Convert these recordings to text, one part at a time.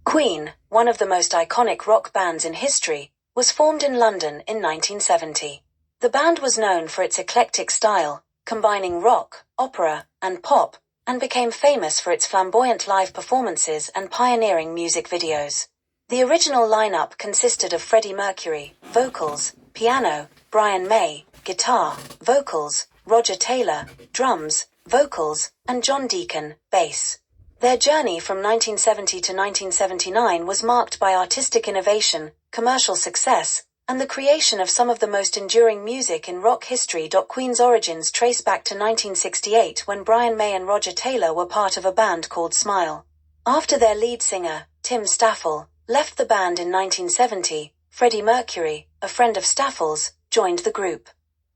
Queen, one of the most iconic rock bands in history, was formed in London in 1970. The band was known for its eclectic style, combining rock, opera, and pop, and became famous for its flamboyant live performances and pioneering music videos. The original lineup consisted of Freddie Mercury, vocals, piano, Brian May, guitar, vocals, Roger Taylor, drums, vocals, and John Deacon, bass. Their journey from 1970 to 1979 was marked by artistic innovation, commercial success, and the creation of some of the most enduring music in rock history. Queen's origins trace back to 1968 when Brian May and Roger Taylor were part of a band called Smile. After their lead singer, Tim Staffel, left the band in 1970, Freddie Mercury, a friend of Staffel's, joined the group.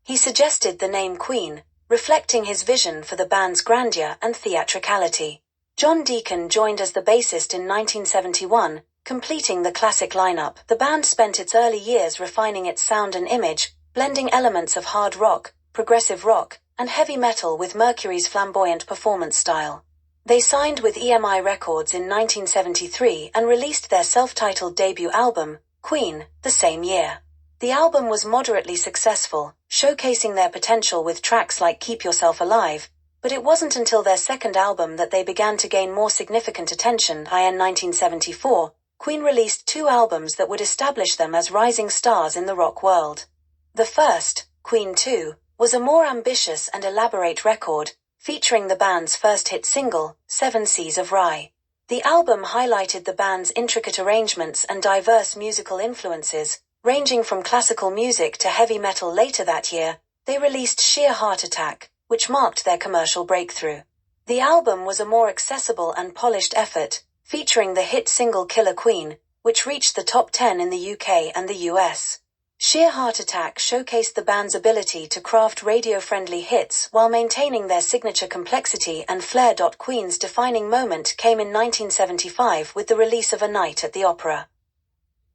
He suggested the name Queen, reflecting his vision for the band's grandeur and theatricality. John Deacon joined as the bassist in 1971, completing the classic lineup. The band spent its early years refining its sound and image, blending elements of hard rock, progressive rock, and heavy metal with Mercury's flamboyant performance style. They signed with EMI Records in 1973 and released their self-titled debut album, Queen, the same year. The album was moderately successful, showcasing their potential with tracks like Keep Yourself Alive, but it wasn't until their second album that they began to gain more significant attention. In 1974, Queen released two albums that would establish them as rising stars in the rock world. The first, Queen II, was a more ambitious and elaborate record, featuring the band's first hit single, 7 Seas of Rhye. The album highlighted the band's intricate arrangements and diverse musical influences, ranging from classical music to heavy metal. Later that year, they released Sheer Heart Attack, which marked their commercial breakthrough. The album was a more accessible and polished effort, featuring the hit single Killer Queen, which reached the top 10 in the UK and the US. Sheer Heart Attack showcased the band's ability to craft radio-friendly hits while maintaining their signature complexity and flair. Queen's defining moment came in 1975 with the release of A Night at the Opera.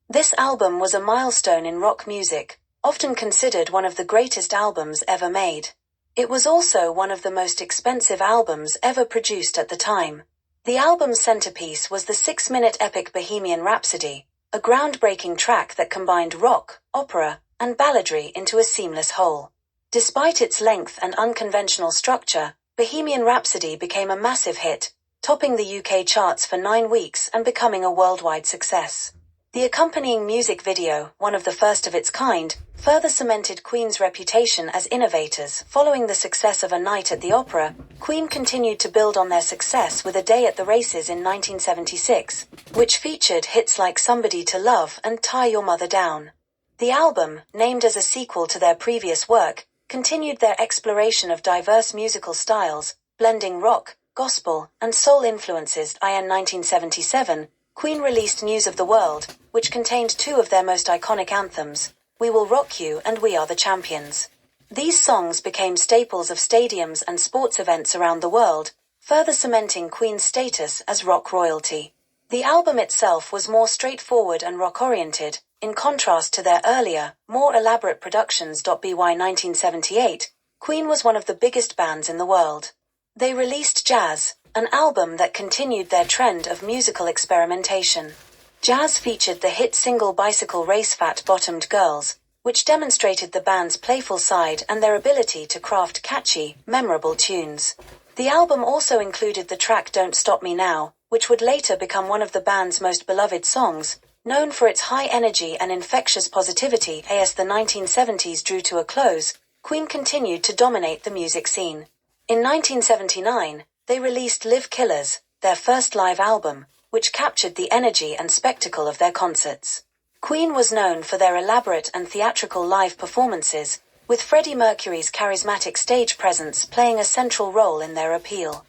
This album was a milestone in rock music, often considered one of the greatest albums ever made. It was also one of the most expensive albums ever produced at the time. The album's centerpiece was the 6-minute epic Bohemian Rhapsody, a groundbreaking track that combined rock, opera, and balladry into a seamless whole. Despite its length and unconventional structure, Bohemian Rhapsody became a massive hit, topping the UK charts for 9 weeks and becoming a worldwide success. The accompanying music video, one of the first of its kind, further cemented Queen's reputation as innovators. Following the success of A Night at the Opera, Queen continued to build on their success with A Day at the Races in 1976, which featured hits like Somebody to Love and Tie Your Mother Down. The album, named as a sequel to their previous work, continued their exploration of diverse musical styles, blending rock, gospel, and soul influences. In 1977, Queen released News of the World, which contained two of their most iconic anthems, We Will Rock You and We Are the Champions. These songs became staples of stadiums and sports events around the world, further cementing Queen's status as rock royalty. The album itself was more straightforward and rock-oriented, in contrast to their earlier, more elaborate productions. By 1978, Queen was one of the biggest bands in the world. They released Jazz, an album that continued their trend of musical experimentation. Jazz featured the hit single Bicycle Race Fat-Bottomed Girls, which demonstrated the band's playful side and their ability to craft catchy, memorable tunes. The album also included the track Don't Stop Me Now, which would later become one of the band's most beloved songs, known for its high energy and infectious positivity. As the 1970s drew to a close, Queen continued to dominate the music scene. In 1979, they released Live Killers, their first live album, which captured the energy and spectacle of their concerts. Queen was known for their elaborate and theatrical live performances, with Freddie Mercury's charismatic stage presence playing a central role in their appeal.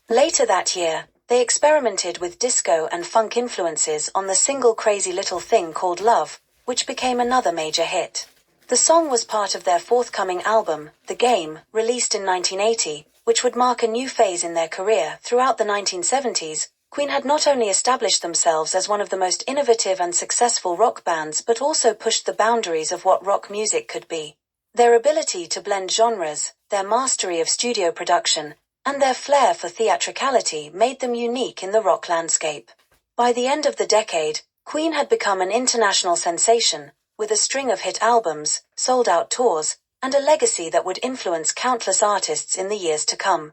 Later that year, they experimented with disco and funk influences on the single Crazy Little Thing Called Love, which became another major hit. The song was part of their forthcoming album, The Game, released in 1980, which would mark a new phase in their career. Throughout the 1970s, Queen had not only established themselves as one of the most innovative and successful rock bands but also pushed the boundaries of what rock music could be. Their ability to blend genres, their mastery of studio production, and their flair for theatricality made them unique in the rock landscape. By the end of the decade, Queen had become an international sensation, with a string of hit albums, sold-out tours, and a legacy that would influence countless artists in the years to come.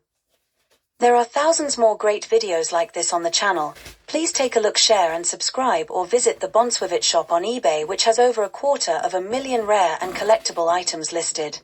There are thousands more great videos like this on the channel. Please take a look, share and subscribe, or visit the Bonswivit shop on eBay, which has over 250,000 rare and collectible items listed.